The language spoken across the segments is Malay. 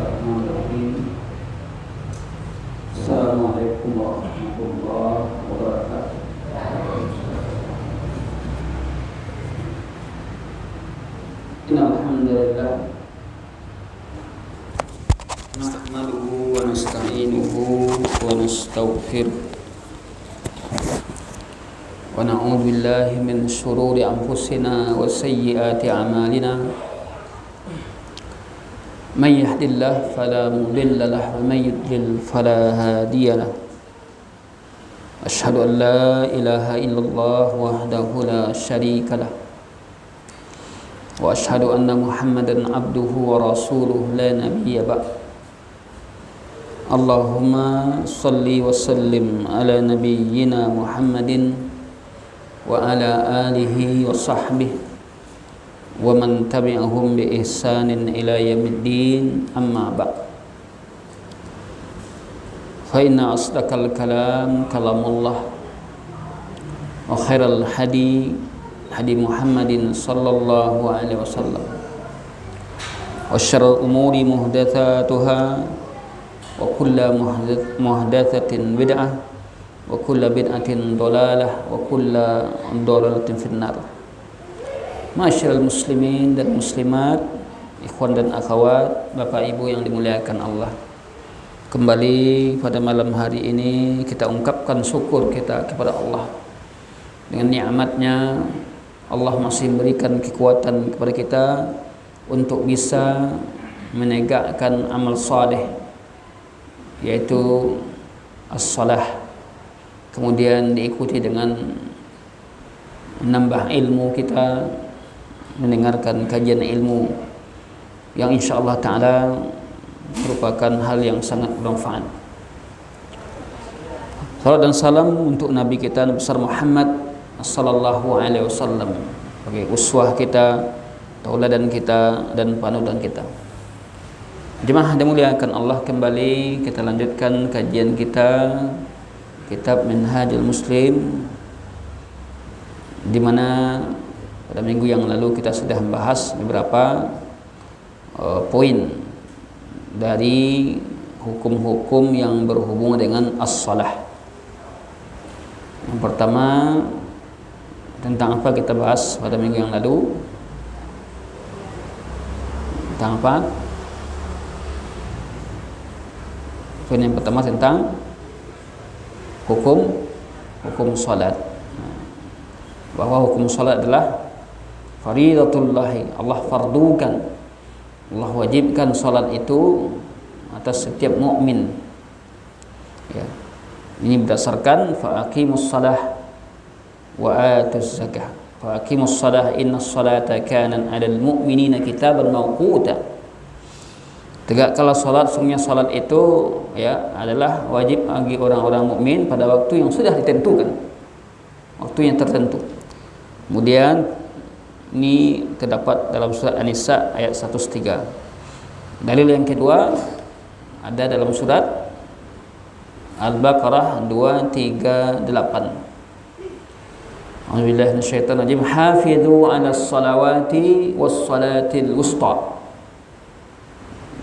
Bismillahirrahmanirrahim. Assalamualaikum warahmatullahi wabarakatuh. Alhamdulillah nahmaduhu wa nasta'inuhu wa nastaghfiruh wa na'udzu billahi min shururi anfusina wa sayyiati a'malina. Man yahdihillahu fala mudilla lahu wa man yudlil fala hadiya lahu. Asyhadu an la ilaha illallah wahdahu la syarika lahu wa asyhadu anna Muhammadan abduhu wa rasuluhu la nabiyya ba'd. Allahumma salli wa sallim ala nabiyyina Muhammadin wa ala alihi wa sahbihi wa man tabi'ahum bi ihsanin ila yaumiddin, amma ba'd. Fa inna asdaqal kalam kalamullah wa khairal hadi Muhammadin sallallahu alaihi wasallam wa syarrul umuri muhdatsatuha wa kullu muhdatsatin bid'ah wa kullu bid'atin dhalalah wa kullu dhalalatin finnar. Masyaallah muslimin dan muslimat, ikhwan dan akhwat, Bapak Ibu yang dimuliakan Allah. Kembali pada malam hari ini kita ungkapkan syukur kita kepada Allah. Dengan nikmatnya Allah masih memberikan kekuatan kepada kita untuk bisa menegakkan amal saleh, yaitu as-salah. Kemudian diikuti dengan menambah ilmu kita, mendengarkan kajian ilmu yang insyaallah ta'ala merupakan hal yang sangat bermanfaat. Salam dan salam untuk Nabi kita Nabi besar Muhammad sallallahu alaihi wasallam sebagai uswah kita, tauladan kita dan panutan kita. Jemaah dimuliakan Allah, kembali kita lanjutkan kajian kita kitab Minhajul Muslim, di mana pada minggu yang lalu kita sudah membahas beberapa poin dari hukum-hukum yang berhubungan dengan as-salah. Yang pertama, tentang apa kita bahas pada minggu yang lalu? Tentang apa? Poin yang pertama tentang hukum salat. Bahwa hukum salat adalah faridatullahi, Allah fardukan, Allah wajibkan salat itu atas setiap mukmin. Ya. Ini berdasarkan faqimus shalah wa atuz zakah. Faqimus shalah innas salata kanat 'alal mu'minina kitaban mawquta. Tegakkanlah salat, sungguhnya salat itu ya adalah wajib bagi orang-orang mukmin pada waktu yang sudah ditentukan. Waktu yang tertentu. Kemudian ini terdapat dalam surat An-Nisa ayat 103. Dalil yang kedua ada dalam surat Al-Baqarah 238. A'udzubillahi minasyaitonir rajim. Hafizu 'alas salawati was salatil wusta.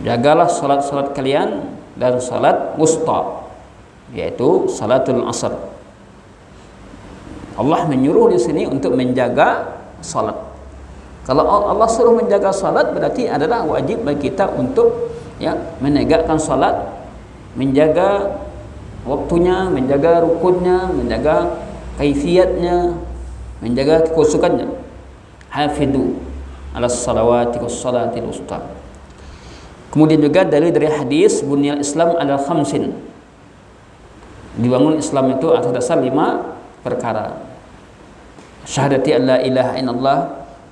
Jagalah salat-salat kalian dan salat wusta, yaitu salatul asar. Allah menyuruh di sini untuk menjaga salat. Kalau Allah suruh menjaga salat, berarti adalah wajib bagi kita untuk ya menegakkan salat, menjaga waktunya, menjaga rukunnya, menjaga kaifiatnya, menjaga kekhusukannya. Hafidhu 'alas salawati was salatil wusta. Kemudian juga dalil dari hadis bunyal Islam ala khamsin. Dibangun Islam itu atas dasar 5 perkara. Syahadati an la ilaha illallah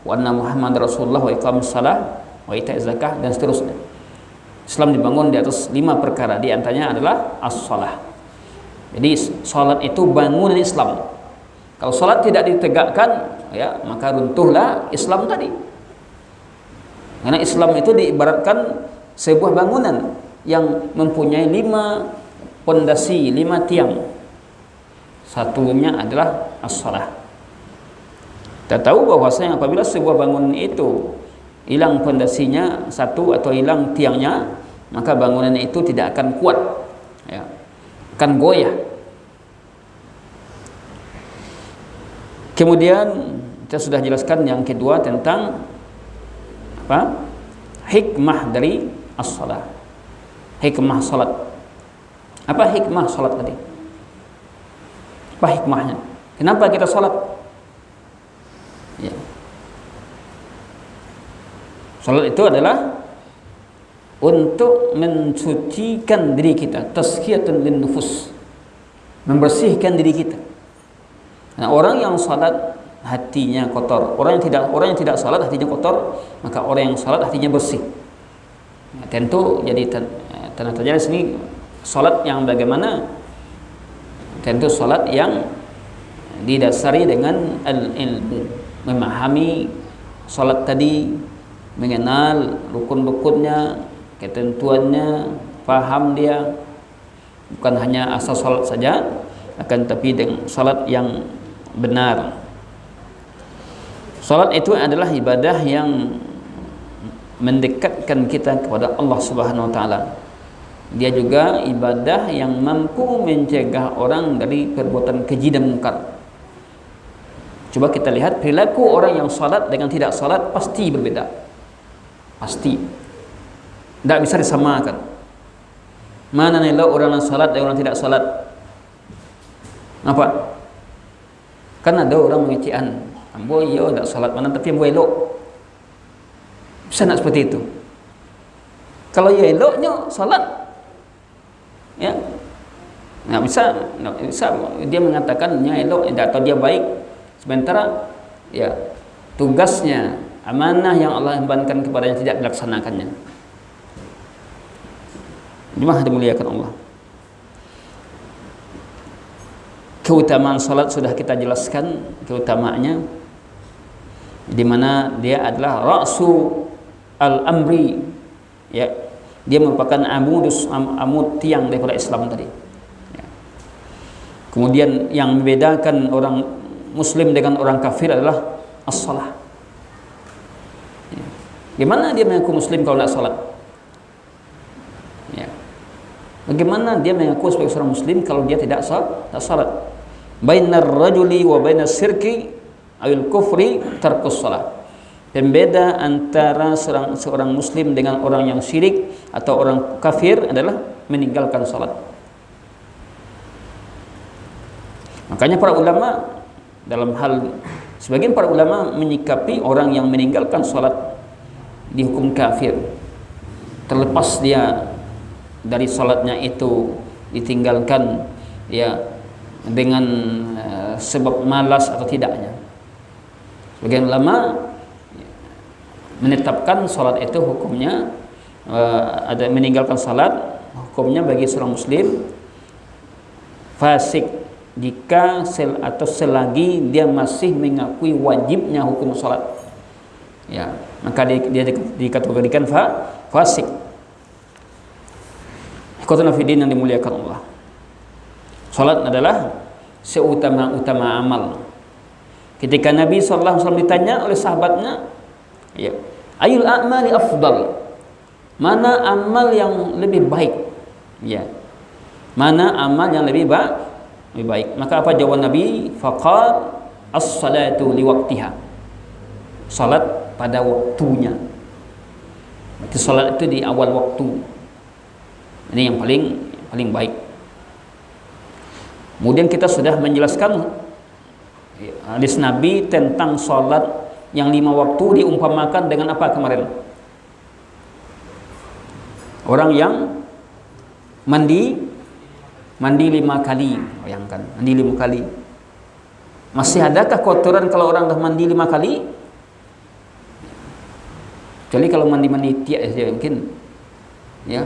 wa anna Muhammadar Rasulullah wa iqamus shalah wa ita'iz zakah dan seterusnya. Islam dibangun di atas 5 perkara, di antaranya adalah as-shalah. Jadi salat itu bangunan Islam. Kalau salat tidak ditegakkan, ya maka runtuhlah Islam tadi. Karena Islam itu diibaratkan sebuah bangunan yang mempunyai 5 pondasi, 5 tiang. Satunya adalah as-shalah. Kita tahu bahwasanya apabila sebuah bangunan itu hilang pondasinya satu atau hilang tiangnya, maka bangunannya itu tidak akan kuat, ya, akan goyah. Kemudian kita sudah jelaskan yang kedua tentang apa? Hikmah dari as-salat. Hikmah salat. Apa hikmah salat tadi? Apa hikmahnya? Kenapa kita salat? Ya. Salat itu adalah untuk mensucikan diri kita, tazkiyatun lin nufus, membersihkan diri kita. Nah, orang yang salat hatinya kotor, orang yang tidak salat hatinya kotor, maka orang yang salat hatinya bersih. Nah, tentu jadi tanda tanya di sini salat yang bagaimana? Tentu salat yang didasari dengan al-ilmu, memahami salat tadi, mengenal rukun-rukunnya, ketentuannya, paham dia, bukan hanya asal salat saja, akan tapi dengan salat yang benar. Salat itu adalah ibadah yang mendekatkan kita kepada Allah Subhanahu wa taala. Dia juga ibadah yang mampu mencegah orang dari perbuatan keji dan mungkar. Coba kita lihat perilaku orang yang salat dengan tidak salat pasti berbeda. Pasti. Tidak bisa disamakan. Mana nilai orang yang salat dan orang tidak salat? Apa? Kan ada orang mengician, ambo iya tidak salat mana tapi ambo elok. Bisa nak seperti itu? Kalau ya eloknya salat, ya, nggak bisa dia mengatakannya elok atau dia baik, sementara ya tugasnya amanah yang Allah embankan kepadanya tidak dilaksanakannya. Jemaah dimuliakan Allah. Keutamaan salat sudah kita jelaskan keutamaannya, di mana dia adalah ra'su al-amri, ya, dia merupakan amud tiang daripada Islam tadi, ya. Kemudian yang membedakan orang muslim dengan orang kafir adalah as-salah, ya. Gimana dia mengaku muslim kalau tidak salat, ya. Bagaimana dia mengaku sebagai seorang muslim kalau dia tidak salat? Bainar rajuli wa bainas syirki awil kufri tarkus salat. Pembeda antara seorang muslim dengan orang yang syirik atau orang kafir adalah meninggalkan salat. Makanya para ulama sebagian para ulama menyikapi orang yang meninggalkan salat dihukum kafir, terlepas dia dari salatnya itu ditinggalkan, ya, dengan sebab malas atau tidaknya. Sebagian ulama menetapkan salat itu hukumnya ada meninggalkan salat hukumnya bagi seorang muslim fasik jika selagi dia masih mengakui wajibnya hukum salat, ya, maka dia dikategorikan fasik. Ikhwatuna fiddin yang dimuliakan Allah. Salat adalah seutama-utama amal. Ketika Nabi SAW ditanya oleh sahabatnya, ya, ayul a'mali afdal, mana amal yang lebih baik, ya, mana amal yang lebih baik, maka apa jawaban Nabi? Faqal as-salatu liwaqtiha, salat pada waktunya. Berarti salat itu di awal waktu, ini yang paling baik. Kemudian kita sudah menjelaskan hadis Nabi tentang salat yang 5 waktu diumpamakan dengan apa kemarin? Orang yang mandi 5 kali, bayangkan, mandi 5 kali. Masih adakah kotoran kalau orang dah mandi 5 kali? Kecuali kalau mandi tiap saja mungkin, ya.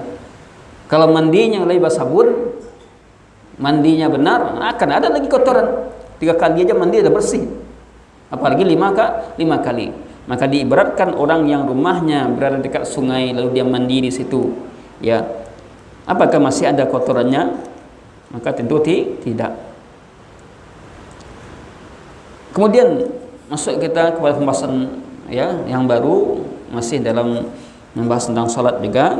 Kalau mandinya oleh sabun, mandinya benar, akan ada lagi kotoran. 3 kali aja mandi sudah bersih, apalagi 5 kali. Maka diibaratkan orang yang rumahnya berada dekat sungai lalu dia mandi di situ, ya, apakah masih ada kotorannya? Maka tentu tidak. Kemudian masuk kita kepada pembahasan, ya, yang baru, masih dalam membahas tentang salat juga.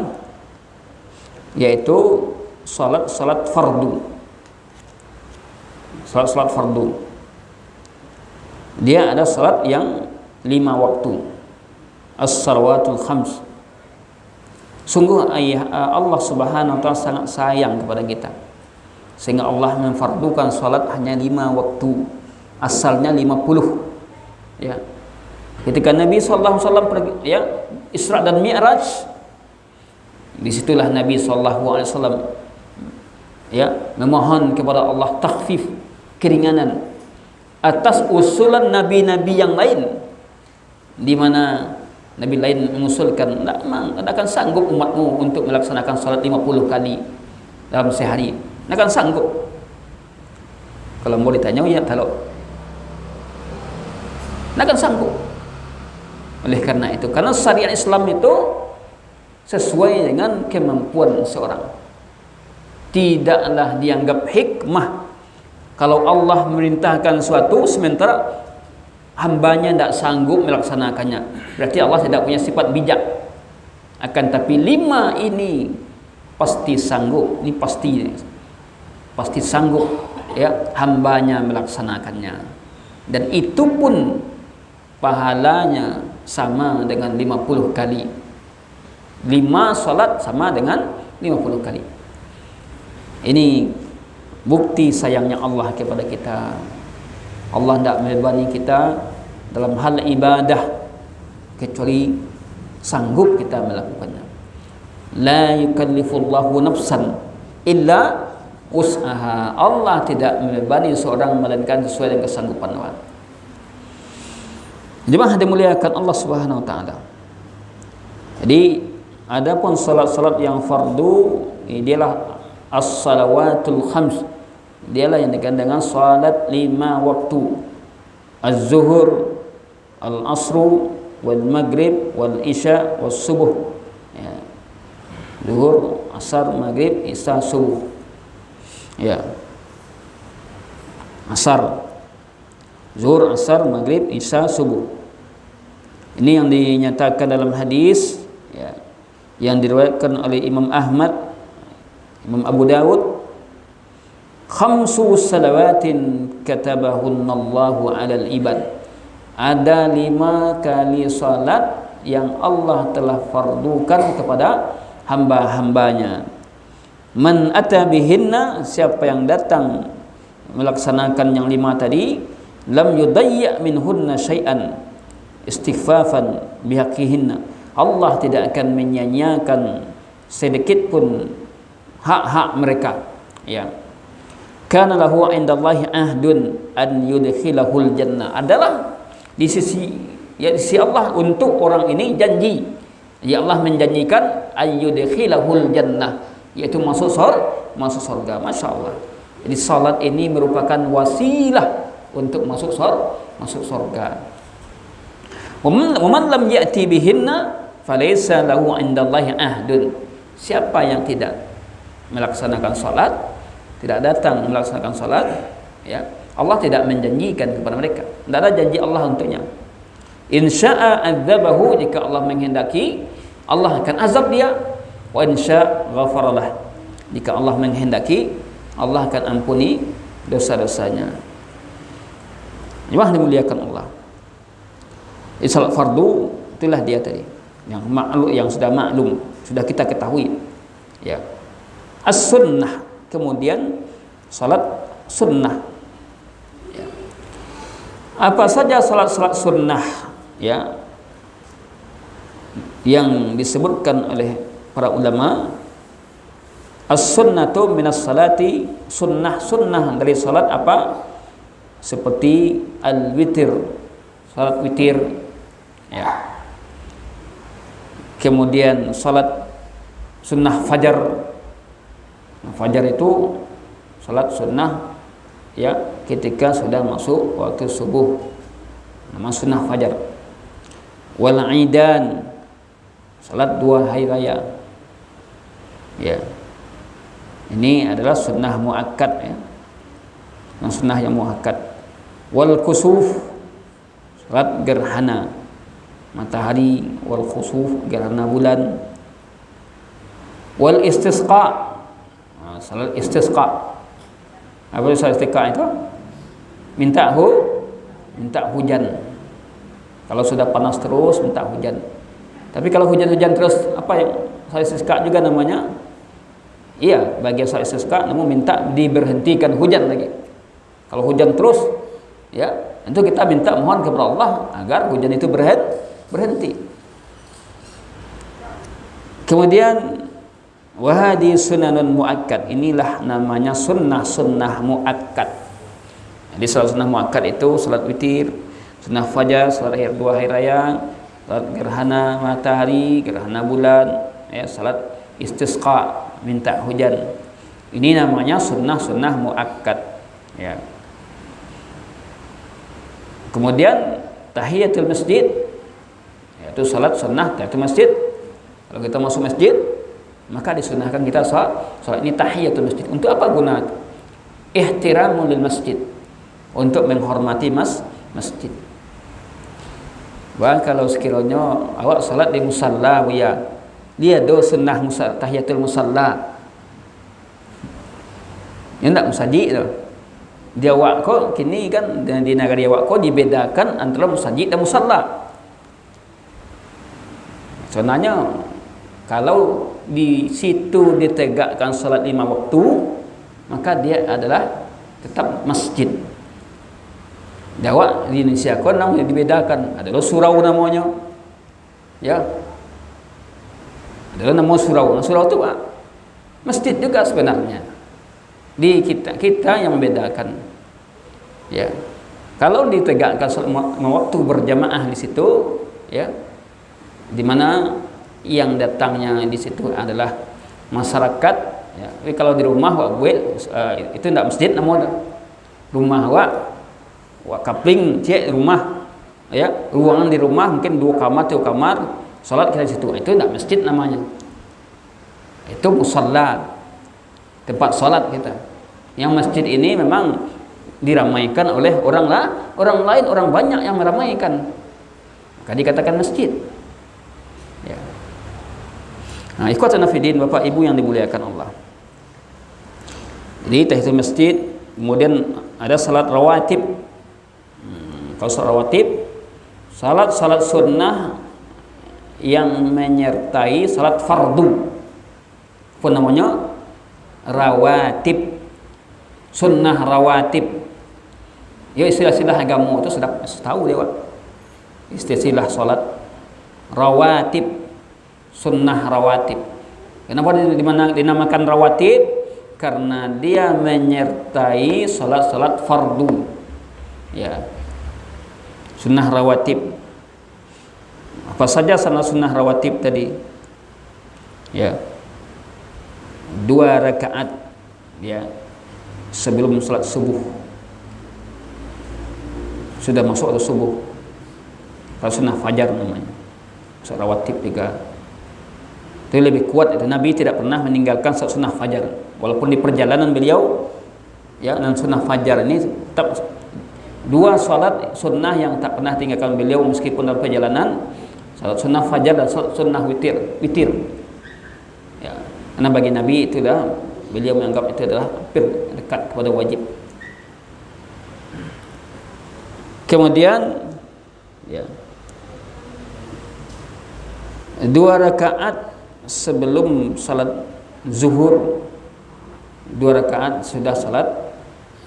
yaitu salat fardu. Salat fardu. Dia ada salat yang 5 waktu. As-salawatul khams. Sungguh Allah Subhanahu wa taala sangat sayang kepada kita, sehingga Allah memfardukan salat hanya 5 waktu. Asalnya 50. Ya. Ketika Nabi sallallahu alaihi wasallam pergi ya Isra dan Mi'raj, disitulah Nabi sallallahu alaihi wasallam ya memohon kepada Allah takhfif, keringanan atas usulan nabi-nabi yang lain, di mana nabi lain mengusulkan tidak akan sanggup umatmu untuk melaksanakan salat 50 kali dalam sehari. Tidak akan sanggup. Kalau mau ditanya, ya kalau tidak akan sanggup. Oleh karena itu, karena syariat Islam itu sesuai dengan kemampuan seorang. Tidaklah dianggap hikmah kalau Allah memerintahkan suatu sementara hambanya tidak sanggup melaksanakannya. Berarti Allah tidak punya sifat bijak. Akan tapi 5 ini pasti sanggup. Ini pasti sanggup ya hambanya melaksanakannya. Dan itu pun pahalanya sama dengan 50 kali. 5 salat sama dengan 50 kali. Ini bukti sayangnya Allah kepada kita. Allah tidak membebani kita dalam hal ibadah kecuali sanggup kita melakukannya. La yukallifullahu nafsan illa wus'aha. Allah tidak membebani seorang melainkan sesuai dengan kesanggupan Allah. Jemaah dimuliakan Allah Subhanahu wa taala. Jadi adapun salat-salat yang fardu, dialah as-salawatul khams. Dialah yang dikatakan salat 5 waktu. Az-zuhur, al-asru, wal maghrib, wal isya, was subuh. Ya. Zuhur, asar, maghrib, isya, subuh. Ya. Asar. Zuhur, asar, maghrib, isya, subuh. Ini yang dinyatakan dalam hadis ya, yang diriwayatkan oleh Imam Ahmad, Imam Abu Dawud. Khamsu salawatin katabahunallahu 'alal ibad. Ada 5 kali salat yang Allah telah fardukan kepada hamba-hambanya. Man ata bihinna, siapa yang datang melaksanakan yang 5 tadi, lam yudayya minhunna syai'an istighfafan bihaqihinna. Allah tidak akan menyia-nyiakan sedikit pun hak-hak mereka. Ya. Kana lahu 'indallahi ahdun an yudkhilahul jannah. Adalah di sisi Allah untuk orang ini janji. Ya Allah menjanjikan ayyudkhilahul jannah, yaitu masuk surga. Masya Allah. Jadi salat ini merupakan wasilah untuk masuk surga. Waman lam ya'ti bihinna falaysa lahu 'indallahi ahdun. Siapa yang tidak melaksanakan salat, tidak datang melaksanakan salat, ya, Allah tidak menjanjikan kepada mereka. Tidak ada janji Allah untuknya. Insya'a adzabahu, jika Allah menghendaki, Allah akan azab dia. Wa insya' ghafaralah, jika Allah menghendaki, Allah akan ampuni dosa-dosanya. Jemaah dimuliakan Allah. Salat fardu itulah dia tadi, yang sudah maklum, sudah kita ketahui. Ya. As-sunnah, kemudian salat sunnah. Ya. Apa saja salat-salat sunnah ya yang disebutkan oleh para ulama? As-sunnatu minas salati, sunnah dari salat apa? Seperti al-witir, salat witir. Ya. Kemudian salat sunnah fajar. Fajar itu salat sunnah ya ketika sudah masuk waktu subuh, nama sunnah fajar. Wal aidan, salat 2 hari raya. Ya. Ini adalah sunnah muakkad ya. Sunnah yang muakkad. Wal kusuf, salat gerhana matahari, wal khusuf, gerhana bulan. Wal istisqa, salat istisqa. Apa itu salat istisqa itu? Minta hujan. Kalau sudah panas terus minta hujan. Tapi kalau hujan-hujan terus, apa yang salat istisqa juga namanya? Iya, bagian salat istisqa namun minta diberhentikan hujan lagi. Kalau hujan terus, ya, itu kita minta mohon kepada Allah agar hujan itu berhenti. Kemudian wahadi sunanun muakkad, inilah namanya sunnah muakkad. Jadi salat sunnah muakkad itu salat witir, sunnah fajar, salat dua hari raya, salat gerhana matahari, gerhana bulan, ya, salat istisqa minta hujan. Ini namanya sunnah muakkad, ya. Kemudian tahiyatul masjid, yaitu salat sunnah tahiyatul masjid. Kalau kita masuk masjid, maka disunahkan kita salat ini tahiyatul masjid. Untuk apa guna? Ihtiramul lil masjid, untuk menghormati masjid. Bahkan kalau sekiranya awak salat di musalla, ya, dia do sunnah tahiyatul musalla, ya ndak musajid tu. Dia awak kok kini kan di negara awak kok dibedakan antara musajid dan musalla. Sebenarnya kalau di situ ditegakkan salat 5 waktu, maka dia adalah tetap masjid. Jawa di Indonesia kok namanya dibedakan, adalah surau namanya, ya, adalah nama surau. Surau itu masjid juga sebenarnya. Di kita yang membedakan, ya. Kalau ditegakkan waktu berjamaah di situ, ya, di mana yang datangnya di situ adalah masyarakat, ya. Tapi kalau di rumah itu tidak masjid, namun rumah kapling cek rumah, ya, ruangan di rumah mungkin 2 kamar 3 kamar, salat kita di situ, itu tidak masjid namanya, itu musalla, tempat salat kita. Yang masjid ini memang diramaikan oleh orang lain, orang banyak yang meramaikan, maka dikatakan masjid, ya. Nah, ikhwatan fillah, Bapak Ibu yang dimuliakan Allah. Jadi tahiyatul masjid, kemudian ada salat rawatib. Kalau salat rawatib, salat sunnah yang menyertai salat fardu, apa namanya? Rawatib. Sunnah rawatib. Ya, istilah-istilah agama itu sudah tahu dia, Pak. Istilah salat rawatib, sunnah rawatib. Kenapa dinamakan rawatib? Karena dia menyertai salat-salat fardu, ya. Sunnah rawatib. Apa saja sunnah rawatib tadi? Ya, 2 rakaat, ya, sebelum salat subuh. Sudah masuk atau subuh. Kalau sunnah fajar namanya. Salat rawatib 3. Itu lebih kuat itu. Nabi tidak pernah meninggalkan salat sunnah fajar. Walaupun di perjalanan beliau, ya, dan sunnah fajar ini tetap 2 salat sunnah yang tak pernah tinggalkan beliau meskipun dalam perjalanan. Salat sunnah fajar dan salat sunnah witir. Ya, karena bagi Nabi itulah, beliau menganggap itu adalah hampir dekat kepada wajib. Kemudian, ya, 2 rakaat sebelum salat zuhur, 2 rakaat sudah salat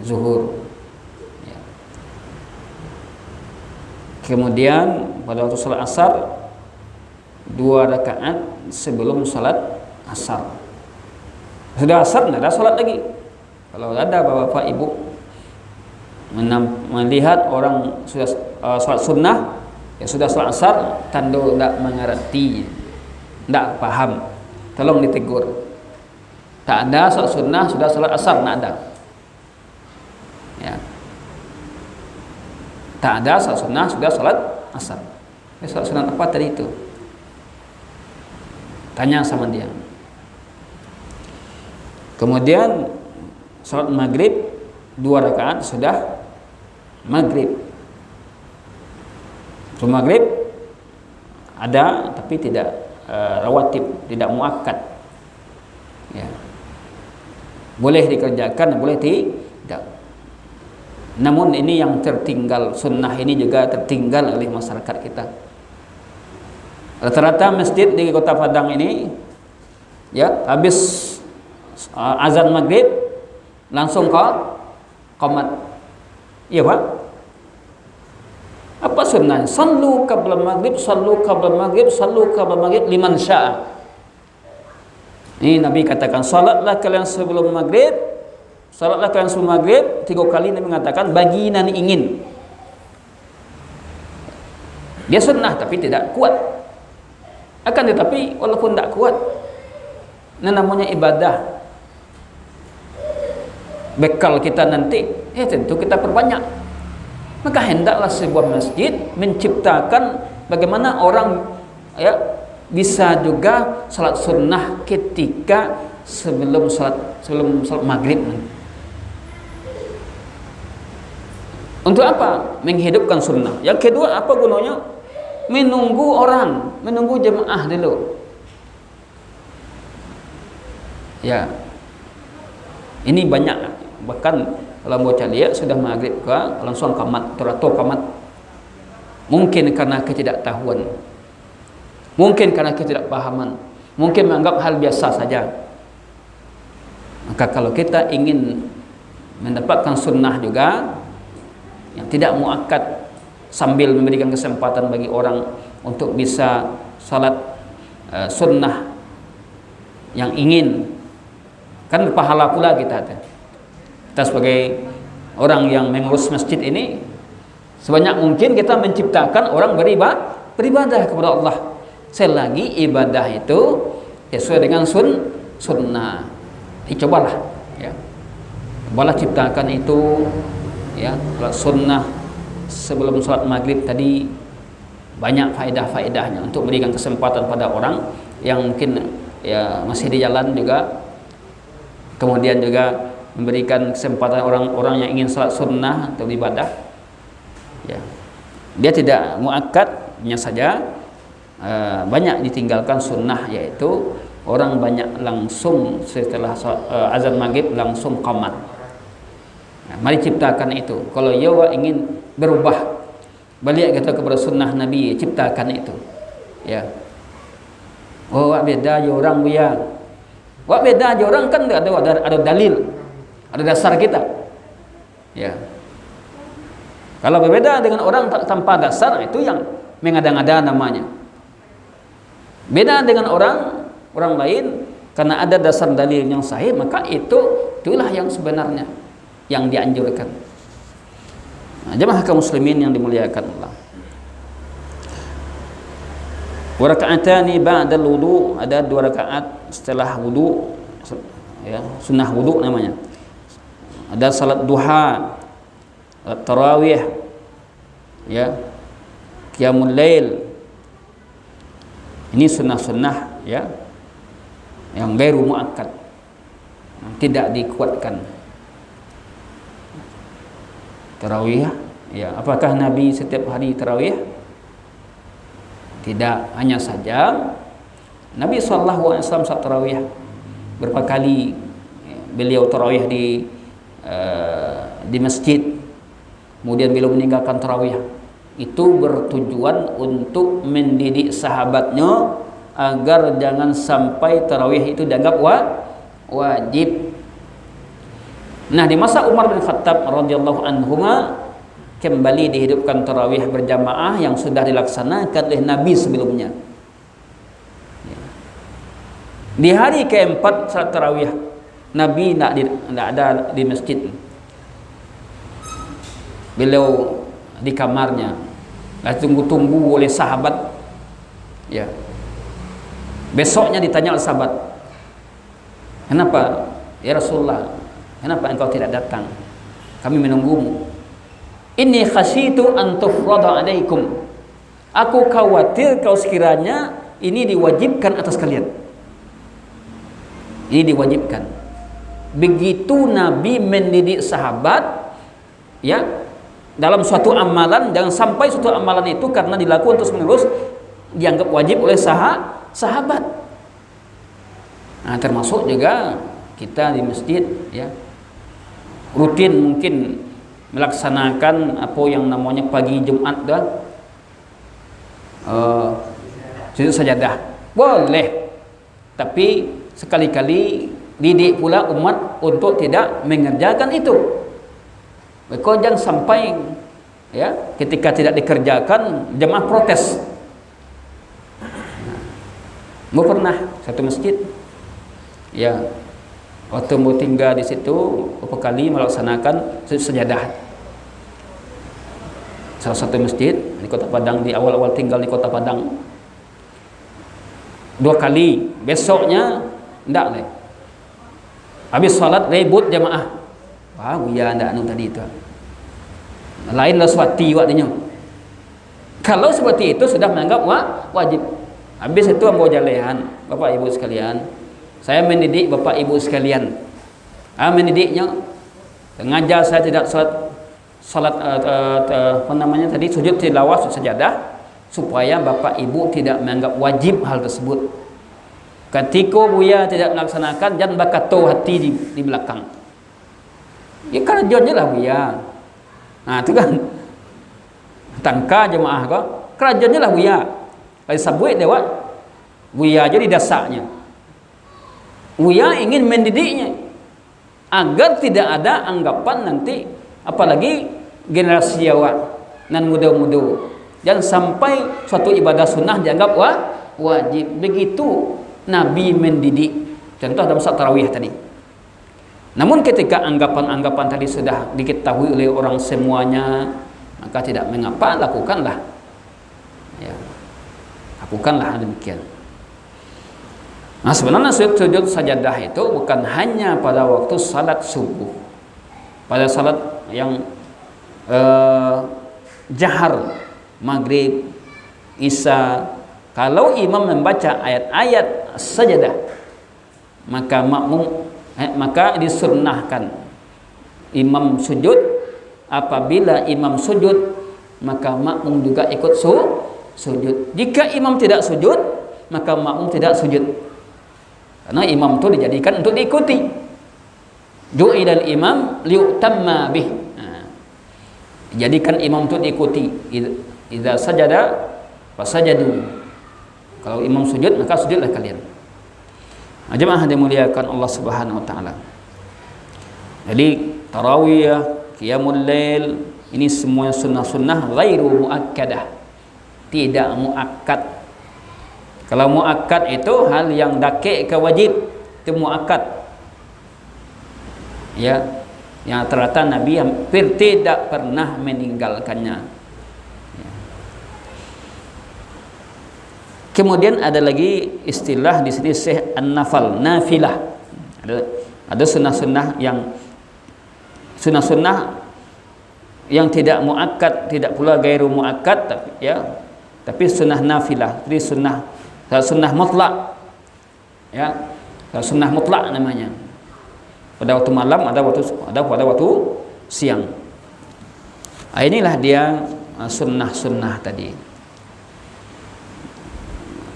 zuhur, ya. Kemudian pada waktu salat asar, 2 rakaat sebelum salat asar. Sudah asar tidak ada salat lagi. Kalau ada bapak ibu melihat orang sudah salat sunnah, ya sudah salat asar, tanda tidak mengerti, tidak paham, tolong ditegur. Tak ada salat sunnah sudah salat asar, tidak ada, ya. Tak ada salat sunnah sudah salat asar. Salat sunnah apa tadi itu? Tanya sama dia. Kemudian salat maghrib 2 rakaat sudah maghrib. Salat maghrib ada tapi tidak rawatib, tidak muakkad. boleh dikerjakan, boleh tidak. Namun ini yang tertinggal, sunnah ini juga tertinggal oleh masyarakat kita. Rata-rata masjid di Kota Padang ini, ya, habis azan maghrib langsung ke qomat. Iya Pak? Apa sunnahnya? Sallu qabla maghrib, sallu qabla maghrib, sallu qabla maghrib liman sya'a. Ini Nabi katakan, salatlah kalian sebelum maghrib, salatlah kalian sebelum maghrib. 3 kali Nabi mengatakan bagi yang ingin. Dia sunnah tapi tidak kuat. Akan tetapi walaupun tidak kuat, ini namanya ibadah. Bekal kita nanti, tentu kita perbanyak. Maka hendaklah sebuah masjid menciptakan bagaimana orang, ya, bisa juga salat sunnah ketika sebelum salat maghrib. Untuk apa? Menghidupkan sunnah. Yang kedua, apa gunanya? Menunggu orang, menunggu jemaah dulu. Ya, ini banyak. Bahkan kalau bocah lihat sudah maghrib ke langsung qamat, teratur qamat. Mungkin karena ketidaktahuan, mungkin karena ketidakpahaman, mungkin menganggap hal biasa saja. Maka kalau kita ingin mendapatkan sunnah juga yang tidak muakkad, sambil memberikan kesempatan bagi orang untuk bisa salat sunnah yang ingin, kan berpahala pula kita sebagai orang yang mengurus masjid ini. Sebanyak mungkin kita menciptakan orang beribadah kepada Allah. Selagi ibadah itu sesuai dengan sunnah, dicobalah, ya. Cobalah ciptakan itu, ya, sunnah sebelum sholat maghrib tadi. Banyak faedah-faedahnya untuk memberikan kesempatan pada orang yang mungkin, ya, masih di jalan juga. Kemudian juga memberikan kesempatan orang-orang yang ingin salat sunnah atau ibadah, ya, dia tidak muakkadnya saja. Banyak ditinggalkan sunnah, yaitu orang banyak langsung setelah azan maghrib langsung qamat. Mari ciptakan itu. Kalau yawa ingin berubah, balik kita kepada sunnah Nabi, ciptakan itu, ya. Oh, wak beda je orang buya. Wak beda je orang kan ada dalil. Ada dasar kita, ya. Kalau berbeda dengan orang tanpa dasar, itu yang mengada-ngada namanya. Beda dengan orang lain karena ada dasar dalil yang sahih, maka itulah yang sebenarnya yang dianjurkan. Nah, jemaah kaum muslimin yang dimuliakan Allah. Wa raka'atani ba'dal wudu, ada 2 rakaat setelah wudu, ya, sunnah wudu namanya. Ada salat duha, tarawih, ya, qiyamul lail. Ini sunnah-sunnah, ya, yang ghairu muakkad, tidak dikuatkan. Tarawih, ya, apakah Nabi setiap hari tarawih? Tidak, hanya saja Nabi SAW saat tarawih berapa kali, ya, beliau tarawih di masjid. Kemudian beliau meninggalkan tarawih. Itu bertujuan untuk mendidik sahabatnya agar jangan sampai tarawih itu dianggap wajib. Nah, di masa Umar bin Khattab radhiyallahu anhuma kembali dihidupkan tarawih berjamaah yang sudah dilaksanakan oleh Nabi sebelumnya. Di hari keempat salat tarawih, Nabi tidak ada di masjid. Beliau di kamarnya, tunggu-tunggu oleh sahabat, ya. Besoknya ditanya oleh sahabat, kenapa ya Rasulullah, kenapa engkau tidak datang? Kami menunggumu. Inni khasyitu an tufrada alaikum. Aku khawatir kalau sekiranya ini diwajibkan atas kalian. Ini diwajibkan. Begitu Nabi mendidik sahabat, ya, dalam suatu amalan, jangan sampai suatu amalan itu karena dilakukan terus menerus dianggap wajib oleh sahabat. Nah, termasuk juga kita di masjid ya rutin mungkin melaksanakan apa yang namanya pagi Jumat dah sujud sajadah boleh, tapi sekali-kali didik pula umat untuk tidak mengerjakan itu. Maka jangan sampai ya ketika tidak dikerjakan jemaah protes. Mau pernah satu masjid ya waktu mau tinggal di situ beberapa kali melaksanakan sujud sajadah. Salah satu masjid di Kota Padang, di awal-awal tinggal di Kota Padang, 2 kali, besoknya enggak leh. Habis salat ribut jemaah. Wah, ya enggak anu tadi itu. Lainlah suati waktunya. Kalau seperti itu sudah menganggap wajib. Habis itu ambo jalehan, Bapak Ibu sekalian. Saya mendidik Bapak Ibu sekalian. Mendidiknya sengaja saya tidak salat apa namanya tadi sujud tilawah, sujud sajadah, supaya Bapak Ibu tidak menganggap wajib hal tersebut. Ketika Buya tidak melaksanakan, jangan bakato hati di belakang. Ya kerjanya lah Buya. Nah itu kan tangka jemaah kok kerjanya lah Buya. Kalau sabut lewat Buya jadi dasarnya. Buya ingin mendidiknya agar tidak ada anggapan nanti, apalagi generasi awak nan muda-muda, jangan sampai suatu ibadah sunnah dianggap wajib. Begitu Nabi mendidik, contoh dalam salat tarawih tadi. Namun ketika anggapan-anggapan tadi sudah diketahui oleh orang semuanya, maka tidak mengapa, lakukanlah ya, lakukanlah demikian. Nah sebenarnya sujud sajadah itu bukan hanya pada waktu salat subuh, pada salat yang jahar, maghrib, isya. Kalau imam membaca ayat-ayat sajadah, maka makmum maka disunnahkan imam sujud. Apabila imam sujud, maka makmum juga ikut sujud. Jika imam tidak sujud, maka makmum tidak sujud. Karena imam itu dijadikan untuk diikuti. Ju'ilal imam liyutamma bih. Jadikan imam itu diikuti. Idza sajada fasajadu. Kalau imam sujud, maka sujudlah kalian. Jemaah dimuliakan Allah Subhanahu wa taala. Jadi tarawih, qiyamul lail, ini semua sunnah-sunnah ghairu muakkadah. Tidak muakkad. Kalau muakkad itu hal yang dakik ke wajib, itu muakkad. Ya, yang ternyata Nabi hampir tidak pernah meninggalkannya. Kemudian ada lagi istilah di sini Syekh an-nafal, nafilah. Ada sunnah-sunnah yang tidak muakkad, tidak pula gairu muakkad, tapi sunnah nafilah. Jadi sunnah mutlak. Ya, sunnah mutlak namanya. Pada waktu malam, ada pada waktu siang. Inilah dia sunnah-sunnah tadi.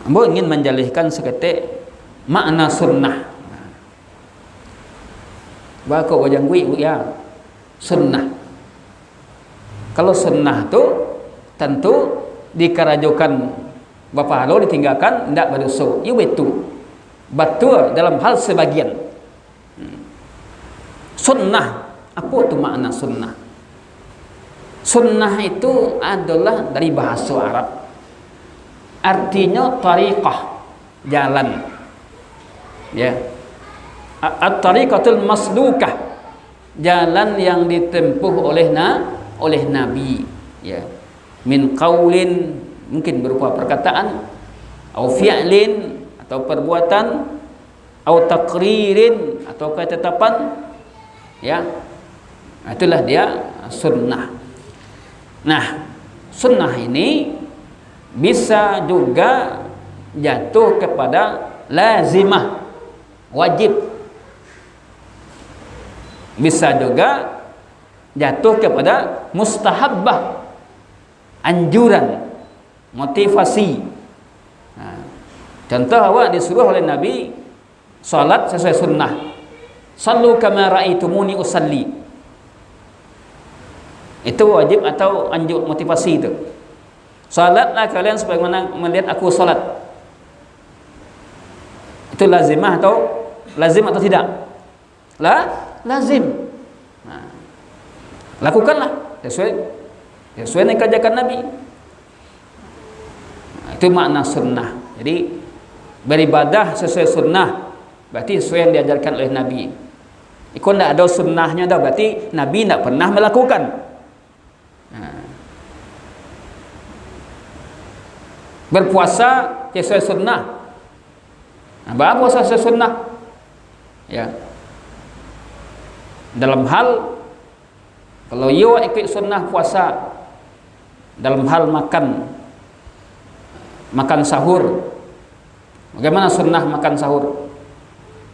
Ambo ingin menjalihkan seketik makna sunnah. Bako wajang gue ya sunnah. Kalau sunnah tu tentu dikarajokan bapa lo ditinggalkan ndak berdosa. Iu betul. Betul dalam hal sebagian. Sunnah, apa tu makna sunnah? Sunnah itu adalah dari bahasa Arab. Artinya tariqah, jalan. Ya. At-tariqatul maslukah, jalan yang ditempuh oleh Nabi, ya. Min qaulin, mungkin berupa perkataan, atau fi'lin, atau perbuatan, atau taqririn, atau ketetapan, ya. Itulah dia sunnah. Nah, sunnah ini bisa juga jatuh kepada lazimah, wajib. Bisa juga jatuh kepada mustahabbah, anjuran, motivasi. Contoh awak disuruh oleh Nabi salat sesuai sunnah. Sallu kama ra'aitumuni usalli. Itu wajib atau anjuk motivasi itu. Salatlah kalian sebagaimana melihat aku salat. Itu lazimah atau lazim atau tidak? Lazim. Nah, lakukanlah sesuai dengan ajakan Nabi. Nah, itu makna sunnah. Jadi beribadah sesuai sunnah, berarti sesuai yang diajarkan oleh Nabi. Ikut tidak ada sunnahnya dah, berarti Nabi tidak pernah melakukan. Nah, berpuasa sesuai sunnah. Nah, berpuasa sesuai sunnah. Ya. Dalam hal kalau you ikut sunnah puasa, dalam hal makan sahur, bagaimana sunnah makan sahur?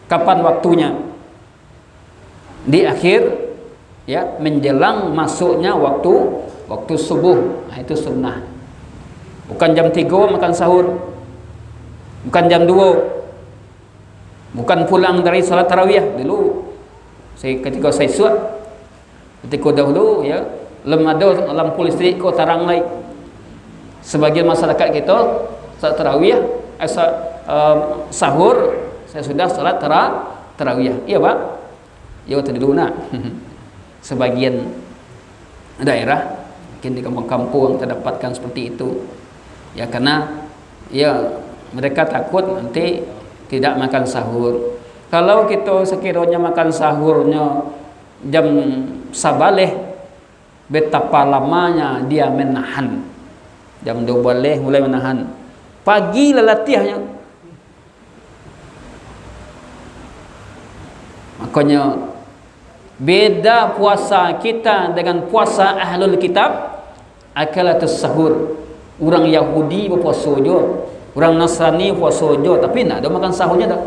Kapan waktunya? Di akhir, ya, menjelang masuknya waktu subuh. Nah, itu sunnah. Bukan jam 3 makan sahur, bukan jam 2, bukan pulang dari salat tarawih. Dulu ketika saya suat, ketika dahulu, ya, ada lampu listrik ko tarang lai. Sebagian masyarakat kita salat tarawih, sahur, saya sudah salat tarawih. Iya, Pak. Ya, waktu dulu nak. Sebagian daerah mungkin di kampung-kampung terdapatkan seperti itu. Ya, karena ya mereka takut nanti tidak makan sahur. Kalau kita sekiranya makan sahurnya jam sabaleh, betapa lamanya dia menahan. Jam 12 mulai menahan. Pagi lelatiahnya. Makanya beda puasa kita dengan puasa ahlul kitab. Akalatus sahur. Orang Yahudi berpuasa je, orang Nasrani puasa je, tapi nak ada makan sahurnya dah.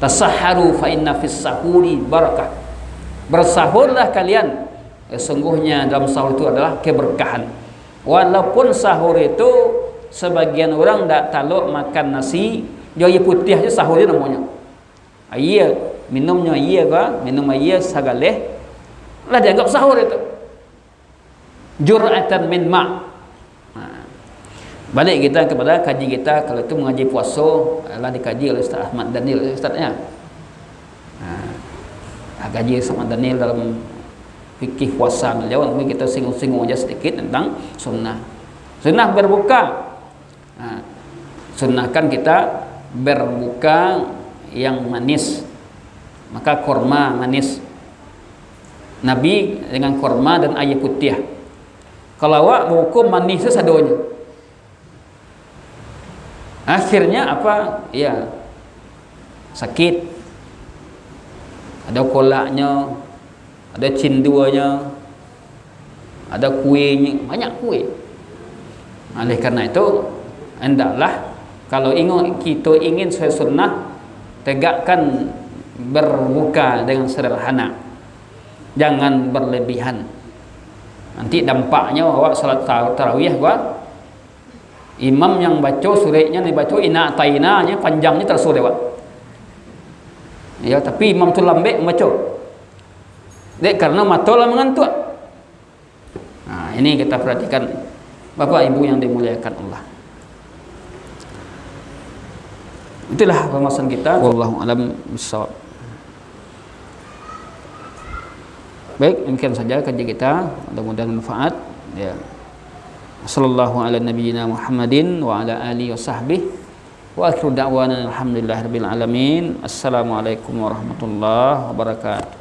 Tasahharu fa inna fis sahuri barakah. Bersahurlah kalian, sungguhnya dalam sahur itu adalah keberkahan. Walaupun sahur itu sebagian orang tak taluk makan nasi, dia putih aja sahur dia namanya. Iya, minumnya iya ke, minum iya sagaleh, lah dianggap sahur itu. Jur'atan min ma'. Balik kita kepada kaji kita. Kalau itu mengaji puasa, adalah dikaji oleh Ustaz Ahmad Daniel, Ustaznya. Kaji Ustaz Ahmad Daniel dalam fikih puasa beliau. Tapi kita singgung-singgung aja sedikit tentang sunnah. Sunnah berbuka. Sunnahkan kita berbuka yang manis. Maka korma manis. Nabi dengan korma dan air putih. Kalau awak berbuka manis sesadonya. Akhirnya apa? Ya, sakit. Ada kolaknya, ada cinduanya, ada kuenya, banyak kue. Oleh karena itu, hendaklah kalau kita ingin sesuai sunnah, tegakkan berbuka dengan sederhana. Jangan berlebihan. Nanti dampaknya awak salat tarawih gua, imam yang baca suratnya dibaca ina tainanya panjangnya tersuruh lewat. Ya, tapi imam tu lambek membaca. Dek karena mata lah mengantuk. Nah, ini kita perhatikan Bapak Ibu yang dimuliakan Allah. Itulah pembahasan kita. Wallahu a'lam bishawab. Baik, demikian saja kajian kita. Mudah-mudahan bermanfaat. Ya. Sallallahu ala nabiyyina Muhammadin wa ala alihi wa sahbihi wa akhiru da'wana alhamdulillahirabbil alamin. Assalamualaikum warahmatullahi wabarakatuh.